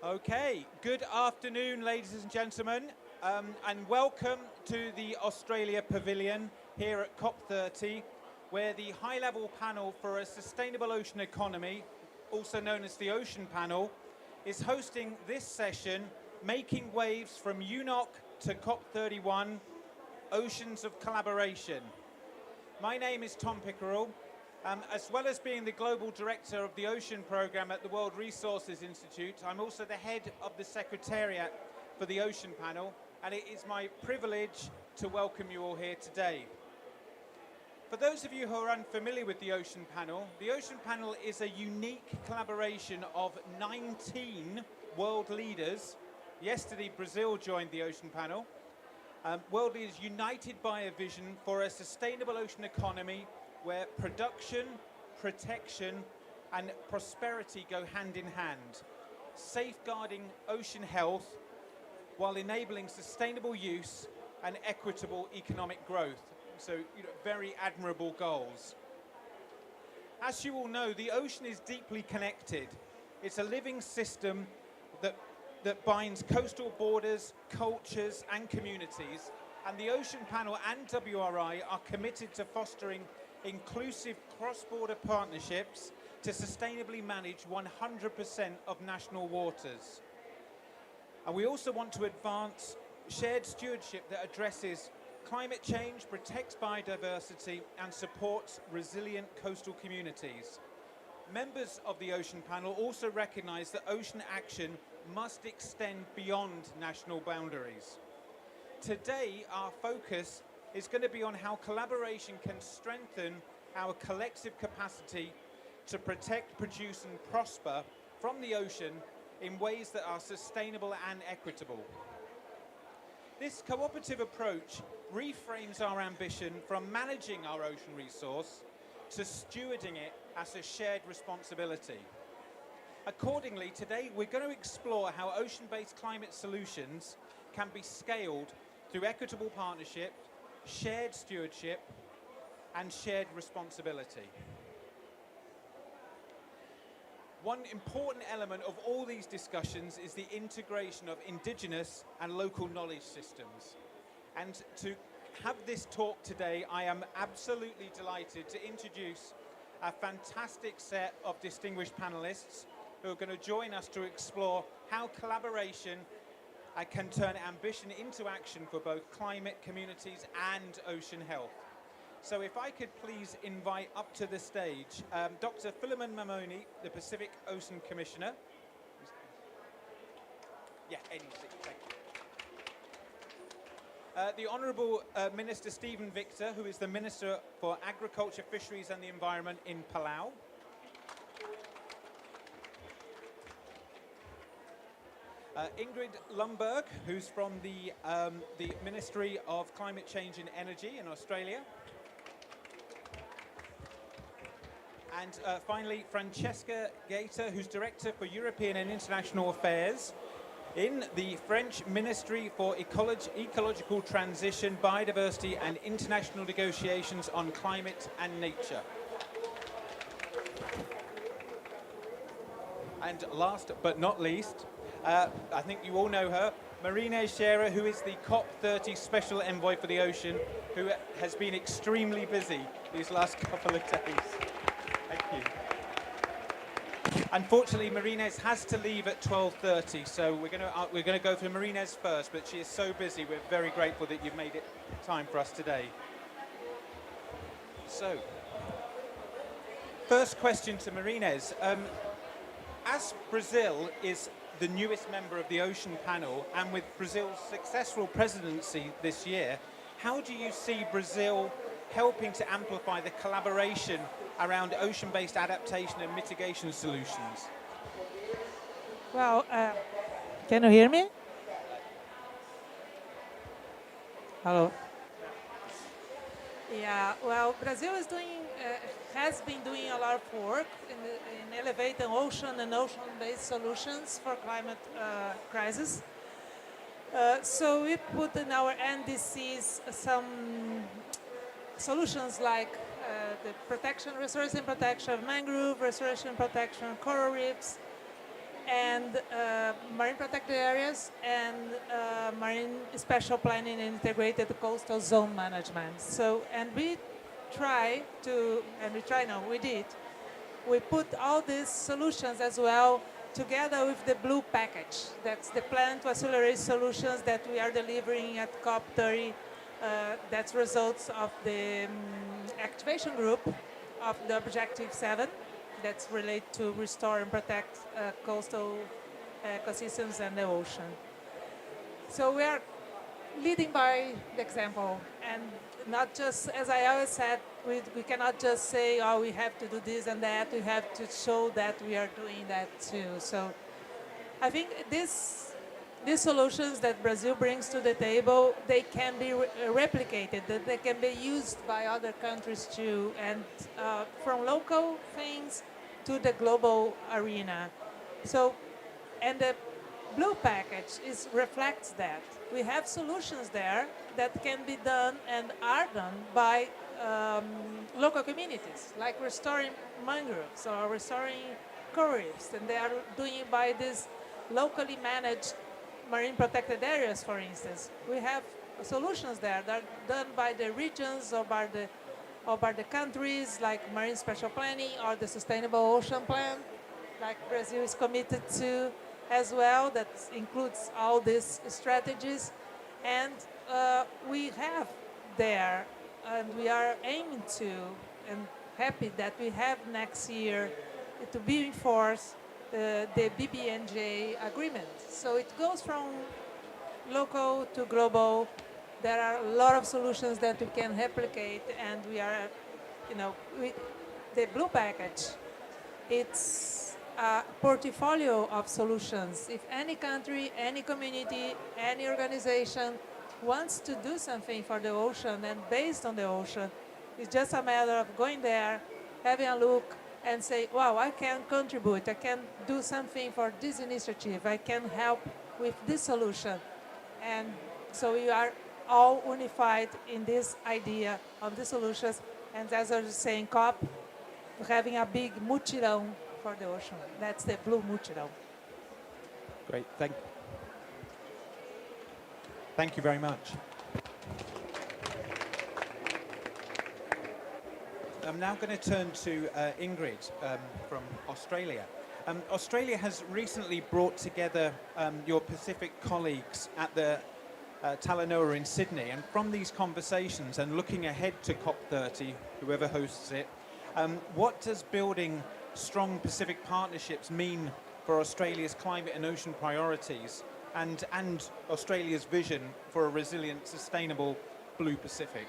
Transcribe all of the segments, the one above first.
Okay, good afternoon, ladies and gentlemen, and welcome to the Australia Pavilion here at COP30, where the high-level panel for a sustainable ocean economy, also known as the Ocean Panel, is hosting this session, Making Waves from Unoc to COP31, Oceans of Collaboration. My name is Tom Pickerel. As well as being the Global Director of the Ocean Programme at the World Resources Institute, I'm also the head of the Secretariat for the Ocean Panel, and it is my privilege to welcome you all here today. For those of you who are unfamiliar with the Ocean Panel is a unique collaboration of 19 world leaders. Yesterday, Brazil joined the Ocean Panel. World leaders united by a vision for a sustainable ocean economy where production, protection, and prosperity go hand in hand, safeguarding ocean health while enabling sustainable use and equitable economic growth. So, very admirable goals. As you all know, the ocean is deeply connected. It's a living system that binds coastal borders, cultures, and communities. And the Ocean Panel and WRI are committed to fostering inclusive cross-border partnerships to sustainably manage 100% of national waters. And we also want to advance shared stewardship that addresses climate change, protects biodiversity, and supports resilient coastal communities. Members of the Ocean Panel also recognise that ocean action must extend beyond national boundaries. Today, our focus is going to be on how collaboration can strengthen our collective capacity to protect, produce and prosper from the ocean in ways that are sustainable and equitable. This cooperative approach reframes our ambition from managing our ocean resource to stewarding it as a shared responsibility. Accordingly, today we're going to explore how ocean-based climate solutions can be scaled through equitable partnership, shared stewardship, and shared responsibility. One important element of all these discussions is the integration of indigenous and local knowledge systems. And to have this talk today, I am absolutely delighted to introduce a fantastic set of distinguished panelists who are going to join us to explore how collaboration can turn ambition into action for both climate, communities and ocean health. So if I could please invite up to the stage Dr. Philemon Mamoni, the Pacific Ocean Commissioner. Yeah, any seat, thank you. The Honourable Minister Stephen Victor, who is the Minister for Agriculture, Fisheries and the Environment in Palau. Ingrid Lundberg, who's from the Ministry of Climate Change and Energy in Australia. And finally, Francesca Gaeta, who's Director for European and International Affairs in the French Ministry for Ecological Transition, Biodiversity and International Negotiations on Climate and Nature. And last but not least, I think you all know her, Marina Scherer, who is the COP30 Special Envoy for the Ocean, who has been extremely busy these last couple of days. Thank you. Unfortunately, Marines has to leave at 12:30, so we're going to go for Marines first, but she is so busy, we're very grateful that you've made it time for us today. So, first question to Marines. As Brazil is the newest member of the Ocean Panel, and with Brazil's successful presidency this year, how do you see Brazil helping to amplify the collaboration around ocean-based adaptation and mitigation solutions? Well, can you hear me? Hello. Yeah, well, Brazil is has been doing a lot of work in elevating ocean and ocean-based solutions for climate crisis. So we put in our NDCs some solutions like the protection, restoration protection, mangrove, restoration protection, coral reefs, and marine protected areas, and marine special planning and integrated coastal zone management. So, and we did. We put all these solutions as well together with the blue package. That's the plan to accelerate solutions that we are delivering at COP30. That's results of the activation group of the Objective 7 that's related to restore and protect coastal ecosystems and the ocean. So we are leading by the example, and not just, as I always said, we cannot just say, oh, we have to do this and that. We have to show that we are doing that too. So I think these solutions that Brazil brings to the table, they can be replicated, that they can be used by other countries too, and from local things to the global arena. So, and the blue package reflects that. We have solutions there that can be done and are done by local communities, like restoring mangroves or restoring coral reefs, and they are doing it by these locally managed marine protected areas, for instance. We have solutions there that are done by the regions or by the countries, like marine special planning or the sustainable ocean plan, like Brazil is committed to as well, that includes all these strategies. And we have there, and we are aiming to, and happy that we have next year to be enforced the BBNJ agreement. So it goes from local to global. There are a lot of solutions that we can replicate, and we are, the blue package, it's a portfolio of solutions. If any country, any community, any organization wants to do something for the ocean and based on the ocean, it's just a matter of going there, having a look, and say, wow, I can contribute, I can do something for this initiative, I can help with this solution. And so we are all unified in this idea of the solutions. And as I was saying, COP, having a big mutirão for the ocean. That's the blue mutirão. Great, thank you very much. I'm now going to turn to Ingrid from Australia. Australia has recently brought together your Pacific colleagues at the Talanoa in Sydney, and from these conversations and looking ahead to COP30, whoever hosts it, what does building strong Pacific partnerships mean for Australia's climate and ocean priorities and Australia's vision for a resilient, sustainable blue Pacific?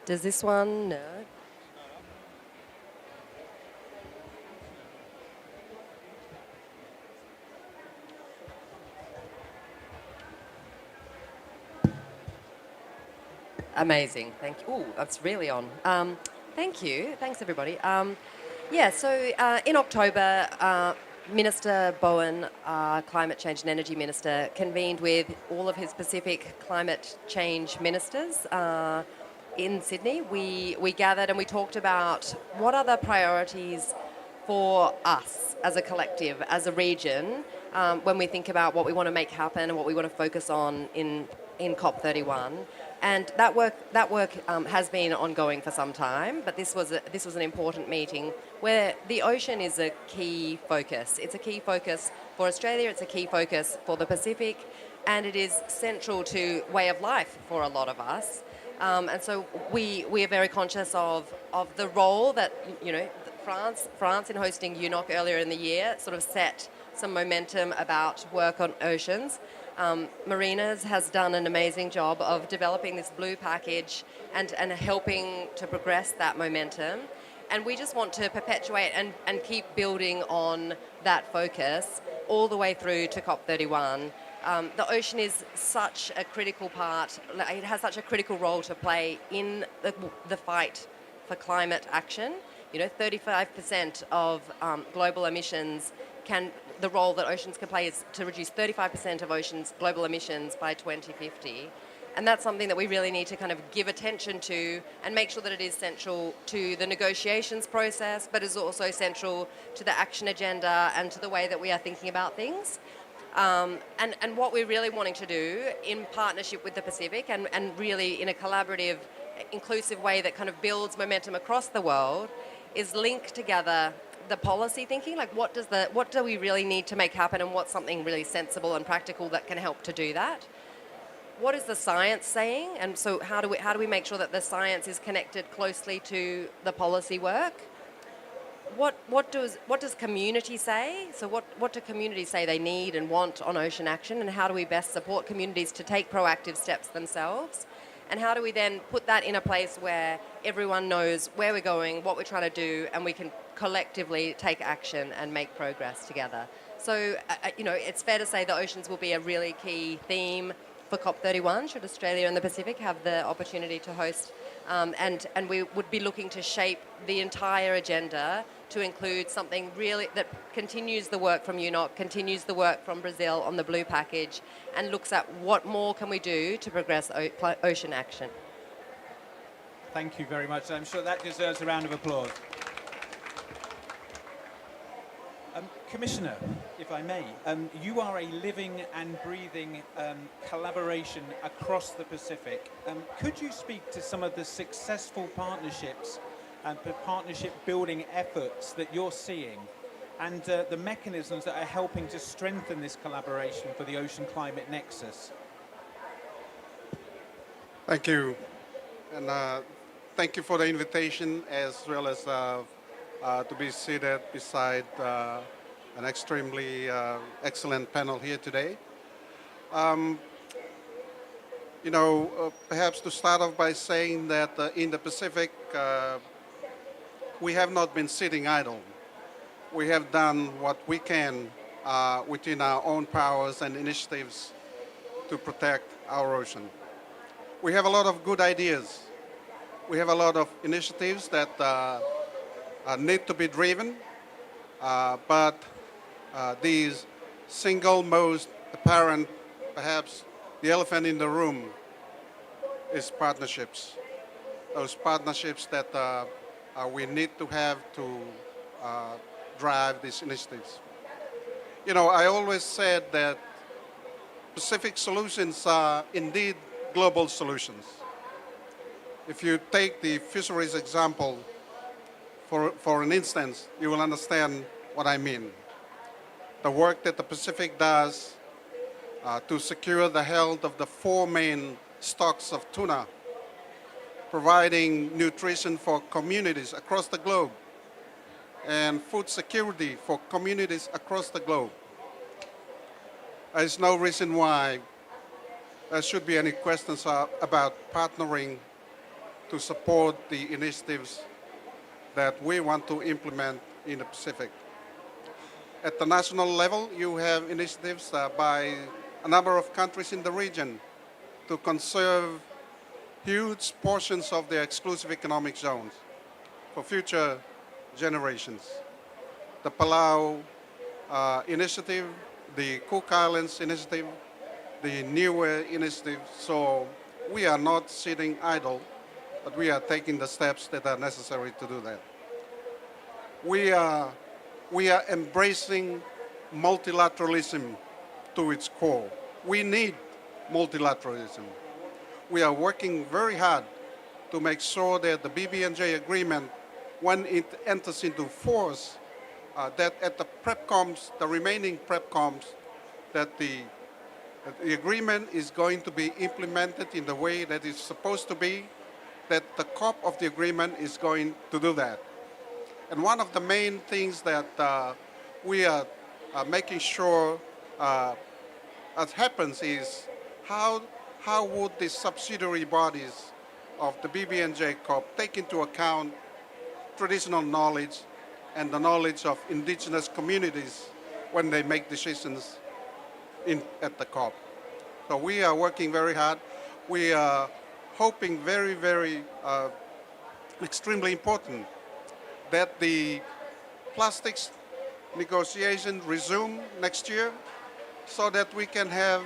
Does this one? No. Amazing. Thank you. Oh, that's really on. Thank you. Thanks, everybody. So in October, Minister Bowen, Climate Change and Energy Minister, convened with all of his Pacific climate change ministers in Sydney. We gathered and we talked about what are the priorities for us as a collective, as a region, when we think about what we want to make happen and what we want to focus on in COP31. And that work has been ongoing for some time, but this was an important meeting where the ocean is a key focus. It's a key focus for Australia, it's a key focus for the Pacific, and it is central to way of life for a lot of us. And so we are very conscious of the role that, France in hosting Unoc earlier in the year sort of set some momentum about work on oceans. Marinas has done an amazing job of developing this blue package and helping to progress that momentum. And we just want to perpetuate and keep building on that focus all the way through to COP31. The ocean is such a critical part, it has such a critical role to play in the fight for climate action. 35% of global emissions the role that oceans can play is to reduce 35% of oceans' global emissions by 2050. And that's something that we really need to kind of give attention to and make sure that it is central to the negotiations process, but is also central to the action agenda and to the way that we are thinking about things. And what we're really wanting to do in partnership with the Pacific and really in a collaborative, inclusive way that kind of builds momentum across the world is link together the policy thinking, like what do we really need to make happen and what's something really sensible and practical that can help to do that? What is the science saying? And so how do we make sure that the science is connected closely to the policy work? What does community say? So what do communities say they need and want on ocean action, and how do we best support communities to take proactive steps themselves? And how do we then put that in a place where everyone knows where we're going, what we're trying to do, and we can collectively take action and make progress together? So, it's fair to say the oceans will be a really key theme for COP31, should Australia and the Pacific have the opportunity to host. And we would be looking to shape the entire agenda to include something really that continues the work from Unoc, continues the work from Brazil on the Blue Package, and looks at what more can we do to progress ocean action. Thank you very much. I'm sure that deserves a round of applause. Commissioner, if I may, you are a living and breathing collaboration across the Pacific. Could you speak to some of the successful partnerships and partnership building efforts that you're seeing and the mechanisms that are helping to strengthen this collaboration for the Ocean Climate Nexus? Thank you. And thank you for the invitation, as well as to be seated beside an extremely excellent panel here today. Perhaps to start off by saying that in the Pacific, we have not been sitting idle. We have done what we can within our own powers and initiatives to protect our ocean. We have a lot of good ideas. We have a lot of initiatives that need to be driven, but the single most apparent, perhaps the elephant in the room, is partnerships. Those partnerships that we need to have to drive these initiatives. I always said that Pacific solutions are indeed global solutions. If you take the fisheries example, for an instance, you will understand what I mean. The work that the Pacific does to secure the health of the 4 main stocks of tuna, providing nutrition for communities across the globe, and food security for communities across the globe. There is no reason why there should be any questions about partnering to support the initiatives that we want to implement in the Pacific. At the national level, you have initiatives by a number of countries in the region to conserve huge portions of their exclusive economic zones for future generations. The Palau initiative, the Cook Islands initiative, the Niue initiative. So we are not sitting idle, but we are taking the steps that are necessary to do that. We are embracing multilateralism to its core. We need multilateralism. We are working very hard to make sure that the BBNJ agreement, when it enters into force, that at the PrepComs, the remaining PrepComs, that the agreement is going to be implemented in the way that it's supposed to be, that the COP of the agreement is going to do that. And one of the main things that we are making sure that happens is how would the subsidiary bodies of the BBNJ COP take into account traditional knowledge and the knowledge of indigenous communities when they make decisions at the COP. So we are working very hard. We are hoping very, very extremely important that the plastics negotiation resume next year so that we can have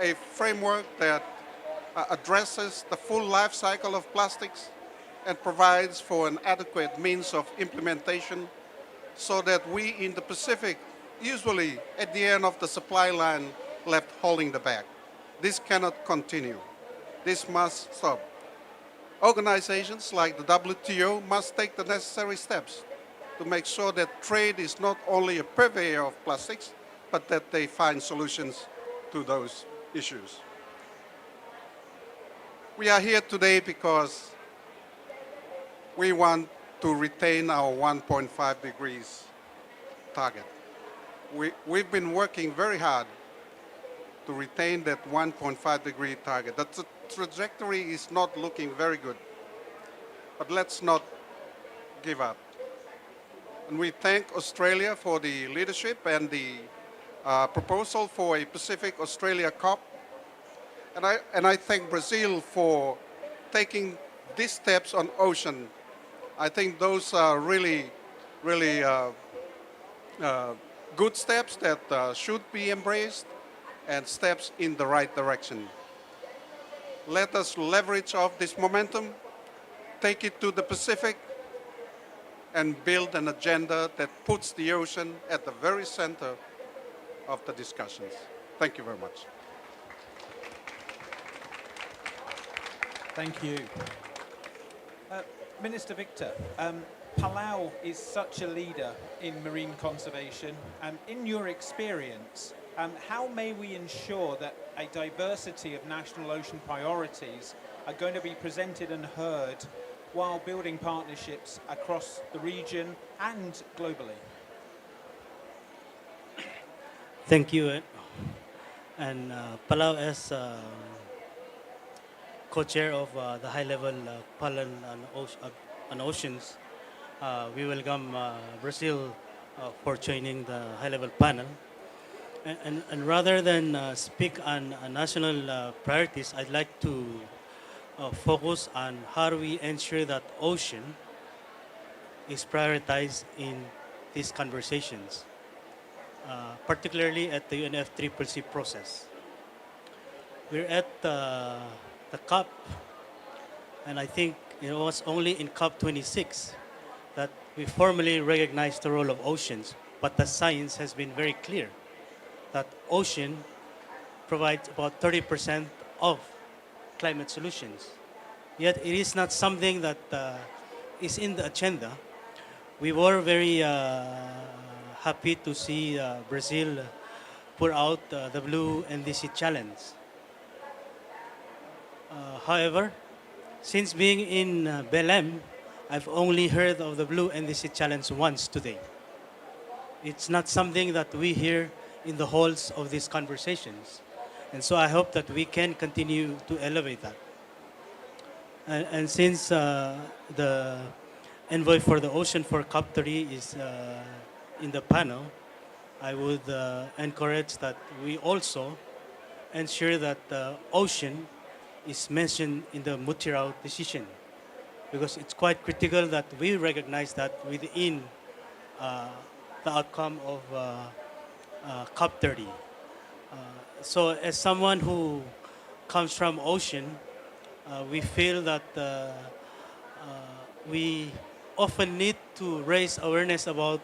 a framework that addresses the full life cycle of plastics and provides for an adequate means of implementation so that we in the Pacific, usually at the end of the supply line, left holding the bag. This cannot continue. This must stop. Organizations like the WTO must take the necessary steps to make sure that trade is not only a purveyor of plastics, but that they find solutions to those issues. We are here today because we want to retain our 1.5 degrees target. We've been working very hard to retain that 1.5 degree target. The trajectory is not looking very good, but let's not give up. And we thank Australia for the leadership and the proposal for a Pacific Australia COP. And I thank Brazil for taking these steps on ocean. I think those are really good steps that should be embraced and steps in the right direction. Let us leverage off this momentum, take it to the Pacific, and build an agenda that puts the ocean at the very center of the discussions. Thank you very much. Thank you. Minister Victor, Palau is such a leader in marine conservation. In your experience, how may we ensure that a diversity of national ocean priorities are going to be presented and heard while building partnerships across the region and globally? Thank you. And Palau, as co-chair of the high-level panel on oceans, we welcome Brazil for joining the high-level panel. And rather than speak on national priorities, I'd like to focus on how do we ensure that ocean is prioritized in these conversations, particularly at the UNFCCC process. We're at the COP, and I think it was only in COP26 that we formally recognized the role of oceans, but the science has been very clear that ocean provides about 30% of climate solutions. Yet it is not something that is in the agenda. We were very happy to see Brazil put out the Blue NDC Challenge. However, since being in Belém, I've only heard of the Blue NDC Challenge once today. It's not something that we hear in the halls of these conversations. And so I hope that we can continue to elevate that. And since the envoy for the ocean for COP30 is in the panel, I would encourage that we also ensure that the ocean is mentioned in the multi-route decision, because it's quite critical that we recognize that within the outcome of COP30. So as someone who comes from ocean, we feel that we often need to raise awareness about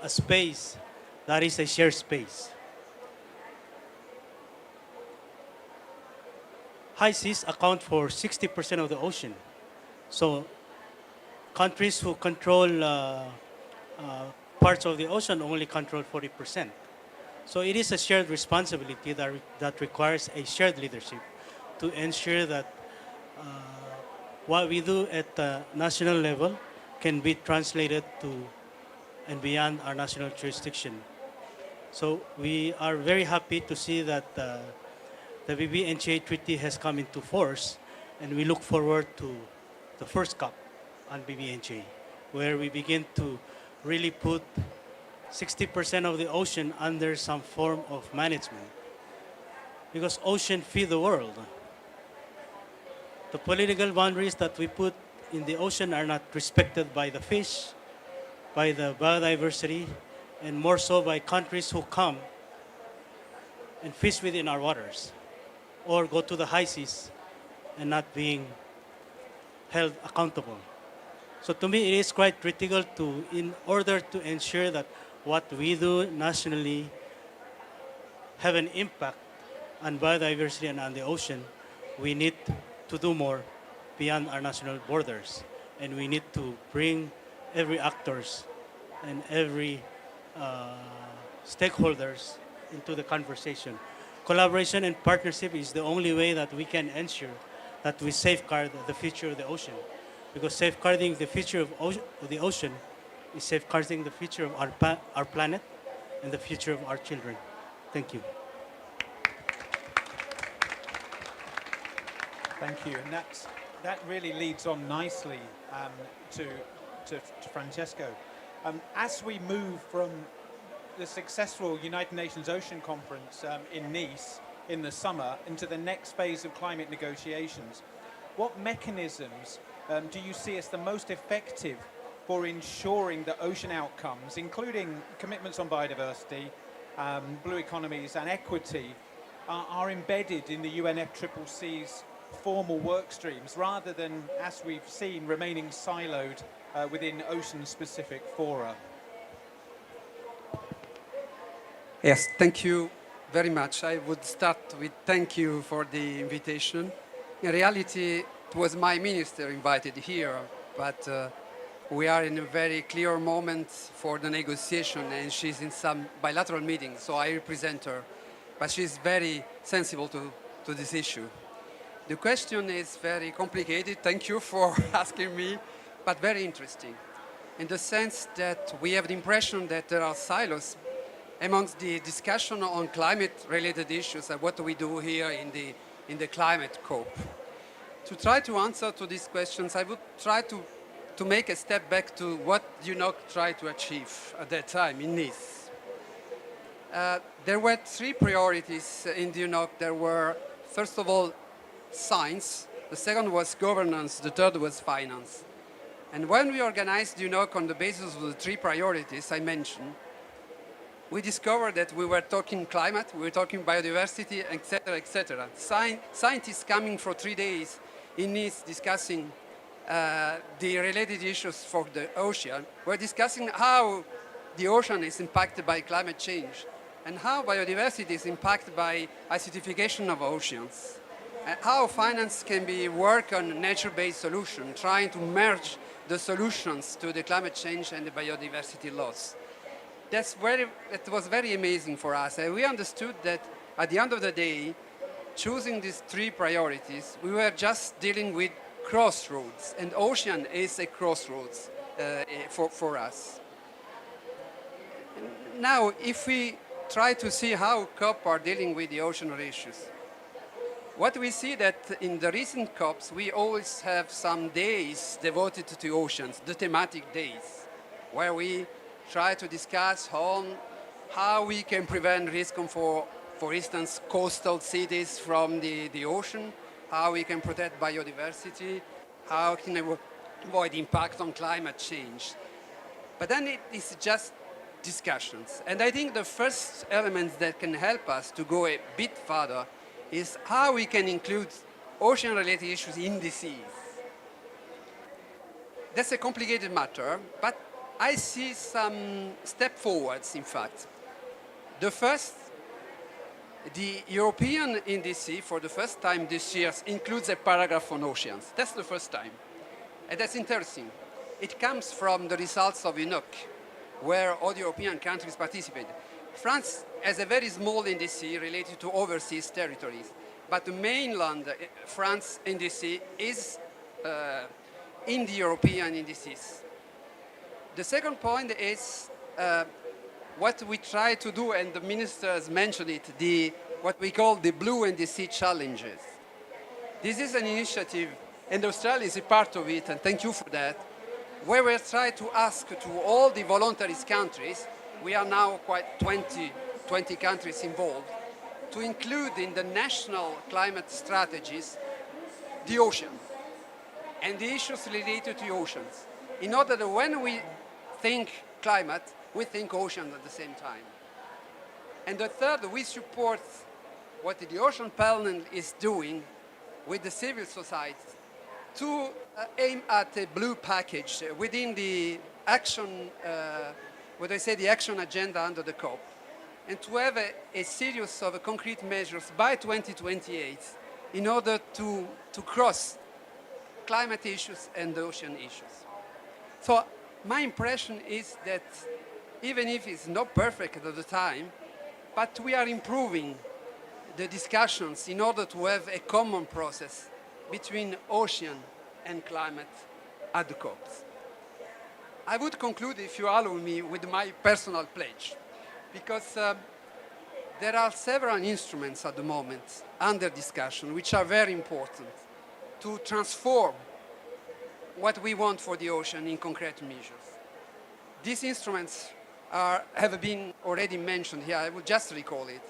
a space that is a shared space. High seas account for 60% of the ocean. So countries who control parts of the ocean only control 40%. So it is a shared responsibility that requires a shared leadership to ensure that what we do at the national level can be translated to and beyond our national jurisdiction. So we are very happy to see that the BBNJ Treaty has come into force, and we look forward to the first COP on BBNJ, where we begin to really put 60% of the ocean under some form of management. Because ocean feed the world. The political boundaries that we put in the ocean are not respected by the fish, by the biodiversity, and more so by countries who come and fish within our waters. or go to the high seas and not being held accountable. So to me, it is quite critical to, in order to ensure that what we do nationally have an impact on biodiversity and on the ocean, we need to do more beyond our national borders. And we need to bring every actors and every stakeholders into the conversation. Collaboration and partnership is the only way that we can ensure that we safeguard the future of the ocean. Because safeguarding the future of the ocean is safeguarding the future of our planet and the future of our children. Thank you. Thank you. And that really leads on nicely to Francesco. As we move from the successful United Nations Ocean Conference in Nice in the summer into the next phase of climate negotiations, what mechanisms do you see as the most effective for ensuring that ocean outcomes, including commitments on biodiversity, blue economies and equity, are embedded in the UNFCCC's formal work streams rather than, as we've seen, remaining siloed within ocean-specific fora? Yes, thank you very much. I would start with thank you for the invitation. In reality, it was my minister invited here, but we are in a very clear moment for the negotiation and she's in some bilateral meetings, so I represent her. But she's very sensible to this issue. The question is very complicated, thank you for asking me, but very interesting. In the sense that we have the impression that there are silos amongst the discussion on climate-related issues and what we do here in the climate COP. To try to answer to these questions, I would try to make a step back to what Unoc tried to achieve at that time in Nice. There were three priorities in the Unoc. There were, first of all, science, the second was governance, the third was finance. And when we organized Unoc on the basis of the three priorities I mentioned, we discovered that we were talking climate, we were talking biodiversity, etc., etc. Scientists coming for 3 days in Nice discussing the related issues for the ocean. We're discussing how the ocean is impacted by climate change and how biodiversity is impacted by acidification of oceans. And how finance can be work on nature-based solution, trying to merge the solutions to the climate change and the biodiversity loss. It was very amazing for us. And we understood that at the end of the day, choosing these three priorities, we were just dealing with crossroads, and ocean is a crossroads for us. Now, if we try to see how COP are dealing with the ocean issues, what we see that in the recent COPs, we always have some days devoted to the oceans, the thematic days, where we try to discuss on how we can prevent risk for instance, coastal cities from the ocean, how we can protect biodiversity, how can we avoid impact on climate change. But then it is just discussions. And I think the first elements that can help us to go a bit further is how we can include ocean-related issues in the seas. That's a complicated matter, but I see some step forwards, in fact. The first, the European NDC, for the first time this year, includes a paragraph on oceans. That's the first time. And that's interesting. It comes from the results of Unoc, where all the European countries participated. France has a very small NDC related to overseas territories, but the mainland France NDC is in the European NDCs. The second point is what we try to do, and the ministers mentioned it, what we call the Blue NDC challenges. This is an initiative, and Australia is a part of it, and thank you for that, where we try to ask to all the voluntary countries, we are now quite 20 countries involved, to include in the national climate strategies the ocean and the issues related to oceans, in order that when we think climate, we think ocean at the same time. And the third, we support what the Ocean Panel is doing with the civil society to aim at a blue package within the action, the action agenda under the COP, and to have a series of concrete measures by 2028 in order to cross climate issues and ocean issues. So my impression is that even if it's not perfect at the time, but we are improving the discussions in order to have a common process between ocean and climate at the COPs. I would conclude, if you allow me, with my personal pledge, because there are several instruments at the moment under discussion which are very important to transform what we want for the ocean in concrete measures. These instruments have been already mentioned here. I will just recall it.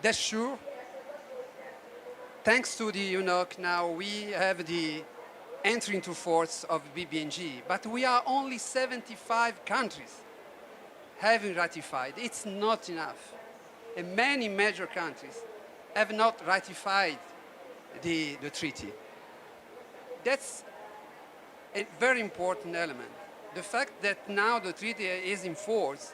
That's sure. Thanks to the Unoc, now we have the entry into force of BBNG, but we are only 75 countries having ratified. It's not enough. And many major countries have not ratified the treaty. That's a very important element. The fact that now the treaty is in force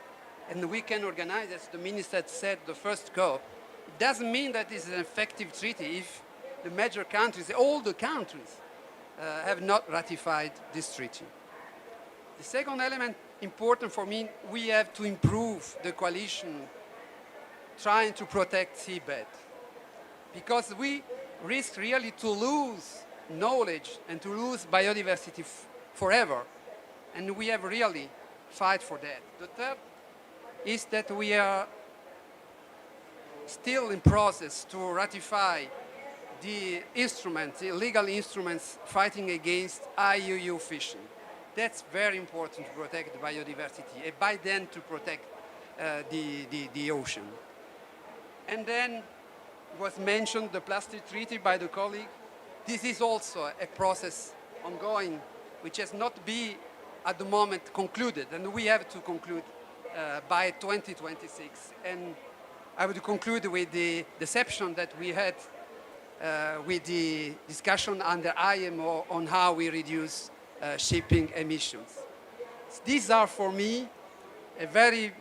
and we can organize, as the minister said, the first COP, it doesn't mean that it's an effective treaty if the major countries, all the countries, have not ratified this treaty. The second element important for me, we have to improve the coalition trying to protect seabed, because we risk really to lose knowledge and to lose biodiversity forever, and we have really fight for that. The third is that we are still in process to ratify the instruments, the legal instruments fighting against IUU fishing. That's very important to protect biodiversity, and by then to protect the ocean. And then it was mentioned the plastic treaty by the colleague. This is also a process ongoing, which has not been at the moment concluded, and we have to conclude by 2026. And I would conclude with the deception that we had with the discussion under IMO on how we reduce shipping emissions. These are, for me, a very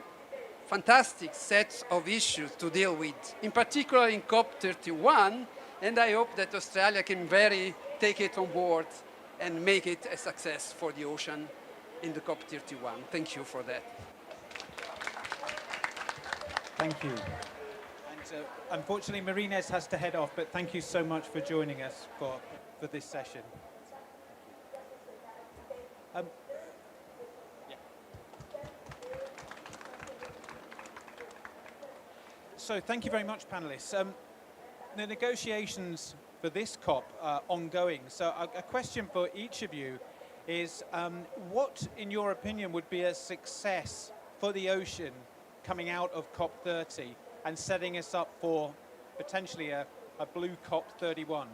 fantastic set of issues to deal with, in particular in COP31, and I hope that Australia can take it on board and make it a success for the ocean in the COP31. Thank you for that. Thank you. And unfortunately, Marines has to head off, but thank you so much for joining us for this session. So thank you very much, panelists. The negotiations for this COP are ongoing. So a question for each of you is, what, in your opinion, would be a success for the ocean coming out of COP30 and setting us up for potentially a blue COP31?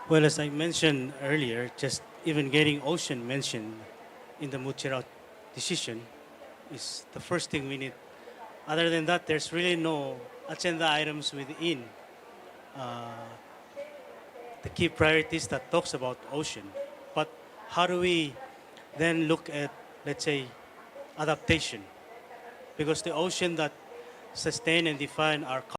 Well, as I mentioned earlier, just even getting ocean mentioned in the Muchira decision is the first thing we need. Other than that, there's really no agenda items within the key priorities that talks about ocean. But how do we then look at, let's say, adaptation? Because the ocean that sustain and define our